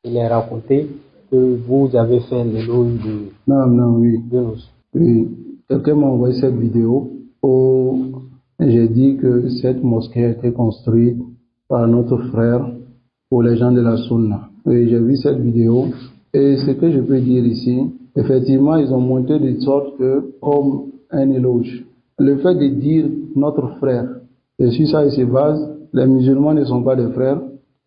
Il est raconté que vous avez fait l'éloge Oui. de nous. Oui. Quelqu'un m'a envoyé cette vidéo où j'ai dit que cette mosquée a été construite par notre frère pour les gens de la Sunna. Et j'ai vu cette vidéo et ce que je peux dire ici, effectivement, ils ont monté de sorte que, comme un éloge, le fait de dire notre frère, et sur ça il se base, les musulmans ne sont pas des frères,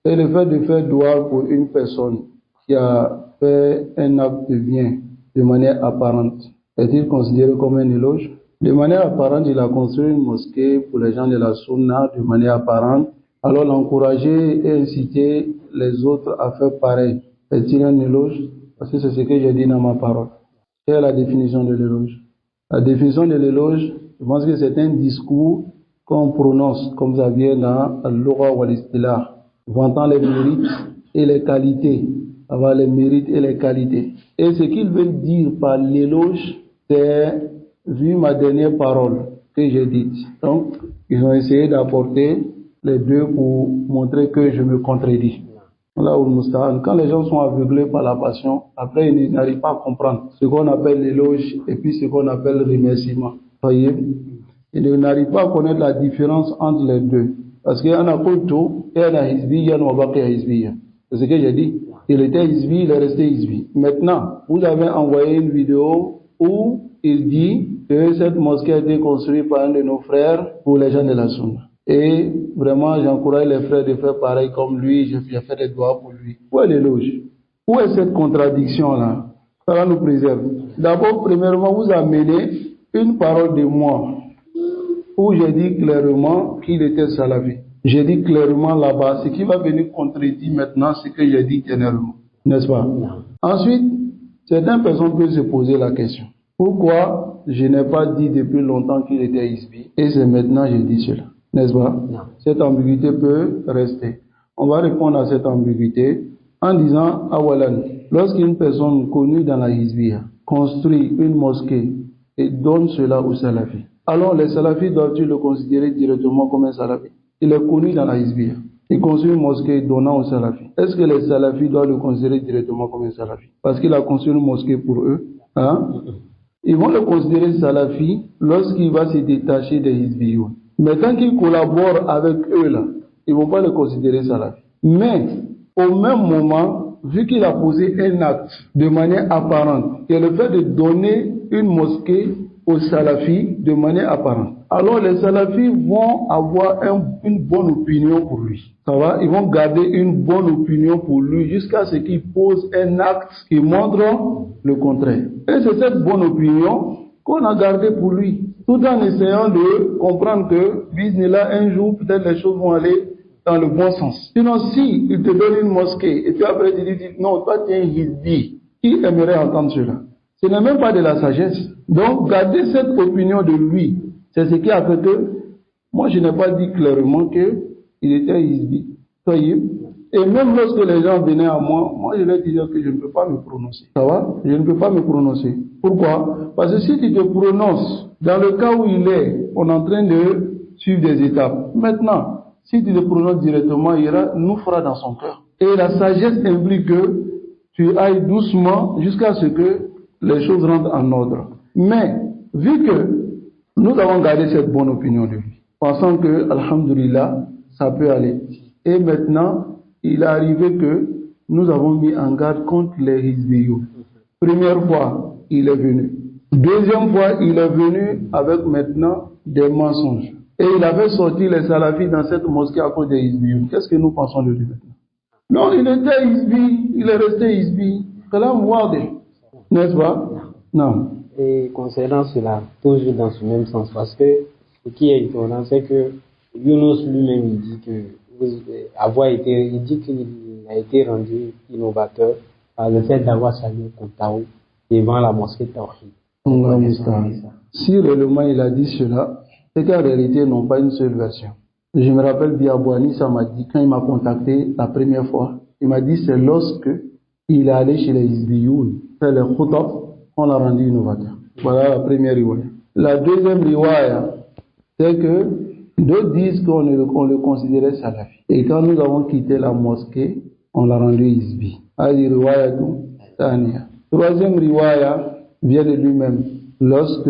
et le fait de faire dua pour une personne qui a fait un acte de bien de manière apparente, est-il considéré comme un éloge? De manière apparente, il a construit une mosquée pour les gens de la Sunna de manière apparente. Alors l'encourager et inciter les autres à faire pareil, est-il un éloge? Parce que c'est ce que j'ai dit dans ma parole. Quelle est la définition de l'éloge? La définition de l'éloge, je pense que c'est un discours qu'on prononce, comme ça vient dans al-lugha wal istilah, vantant les mérites et les qualités, avoir les mérites et les qualités. Et ce qu'ils veulent dire par l'éloge, c'est, vu ma dernière parole que j'ai dite. Donc, ils ont essayé d'apporter les deux pour montrer que je me contredis. Là où nous sommes, quand les gens sont aveuglés par la passion, après ils n'arrivent pas à comprendre ce qu'on appelle l'éloge et puis ce qu'on appelle le remerciement. Voyez, ils n'arrivent pas à connaître la différence entre les deux. Parce qu'il y en a Kultu, il y en a Hizbi, il y en a Wabaki Hizbi. C'est ce que j'ai dit. Il était Hizbi, il est resté Hizbi. Maintenant, vous avez envoyé une vidéo où il dit que cette mosquée a été construite par un de nos frères pour les gens de la Sunna. Et vraiment, j'encourage les frères de faire pareil comme lui, j'ai fait des doigts pour lui. Où est l'éloge? Où est cette contradiction-là? Ça nous préserve. D'abord, premièrement, vous amenez une parole de moi où j'ai dit clairement qu'il était salafi. J'ai dit clairement là-bas, ce qui va venir contredire maintenant, ce que j'ai dit dernièrement. N'est-ce pas? Ensuite, certaines personnes peuvent se poser la question. Pourquoi je n'ai pas dit depuis longtemps qu'il était Hizbi et c'est maintenant que j'ai dit cela? N'est-ce pas? Cette ambiguïté peut rester. On va répondre à cette ambiguïté en disant, awalan, lorsqu'une personne connue dans la Hizbiya construit une mosquée et donne cela aux salafis, alors les salafis doivent-ils le considérer directement comme un salafi? Il est connu dans la Hizbiya. Il construit une mosquée donnant aux salafis. Est-ce que les salafis doivent le considérer directement comme un salafi? Parce qu'il a construit une mosquée pour eux. Hein? Ils vont le considérer salafi lorsqu'il va se détacher des Hizbiyoun. Mais tant qu'il collabore avec eux là, ils ne vont pas le considérer salafi. Mais au même moment, vu qu'il a posé un acte de manière apparente, qui est le fait de donner une mosquée aux salafis de manière apparente, alors les salafis vont avoir une bonne opinion pour lui. Ça va? Ils vont garder une bonne opinion pour lui jusqu'à ce qu'il pose un acte qui montre le contraire. Et c'est cette bonne opinion qu'on a gardée pour lui, tout en essayant de comprendre que, bismillah, un jour, peut-être les choses vont aller dans le bon sens. Sinon, si il te donne une mosquée, et puis après tu dis, non, toi tu es un hizbi, qui aimerait entendre cela? Ce n'est même pas de la sagesse. Donc, garder cette opinion de lui, c'est ce qui a fait que, moi je n'ai pas dit clairement qu'il était hizbi. Et même lorsque les gens venaient à moi je leur disais que je ne peux pas me prononcer. Ça va? Je ne peux pas me prononcer. Pourquoi? Parce que si tu te prononces, dans le cas où il est, on est en train de suivre des étapes. Maintenant, si tu te prononces directement, il nous fera dans son cœur. Et la sagesse implique que tu ailles doucement jusqu'à ce que les choses rentrent en ordre. Mais, vu que nous avons gardé cette bonne opinion de lui, pensant que, alhamdulillah, ça peut aller. Et maintenant, il est arrivé que nous avons mis en garde contre les Hizbiyou. Première fois, il est venu. Deuxième fois, il est venu avec maintenant des mensonges. Et il avait sorti les salafis dans cette mosquée à cause des Hizbiyou. Qu'est-ce que nous pensons de lui maintenant? Non, il était Hizbi, il est resté Hizbi. N'est-ce pas? Non. Et concernant cela, toujours dans ce même sens, parce que ce qui est étonnant, c'est que Younous lui-même, il dit qu'il a été rendu innovateur par le fait d'avoir salué Koutaou devant la mosquée Tawhid. Si réellement il a dit cela, c'est qu'en réalité, ils n'ont pas une seule version. Je me rappelle, Biabouani, ça m'a dit, quand il m'a contacté la première fois, il m'a dit c'est lorsque il est allé chez les Hizbiyoun, c'est le Khoutab, on l'a rendu innovateur. Voilà la première riwaya. La deuxième riwaya, c'est que D'autres disent qu'on le considérait salafi. Et quand nous avons quitté la mosquée, on l'a rendu Hizbi. Hadi riwayatun thaniya. Troisième riwaya vient de lui-même. Lorsque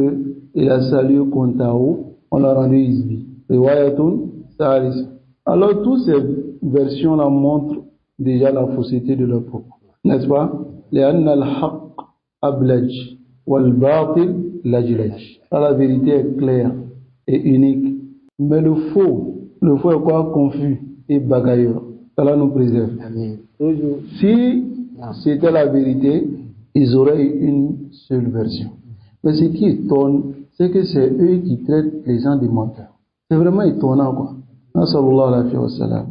il a salué Kontao, on l'a rendu Hizbi. Riwayatun thalitha. Alors, toutes ces versions-là montrent déjà la fausseté de leur propos. N'est-ce pas? لأن الحق أبلج والباطل لجلج. La vérité est claire et unique. Mais le faux est quoi? Confus et bagailleur. Allah nous préserve. Amen. Si c'était la vérité, ils auraient eu une seule version. Mais ce qui étonne, c'est que c'est eux qui traitent les gens de menteurs. C'est vraiment étonnant, quoi. Sallallahu alayhi wa sallam.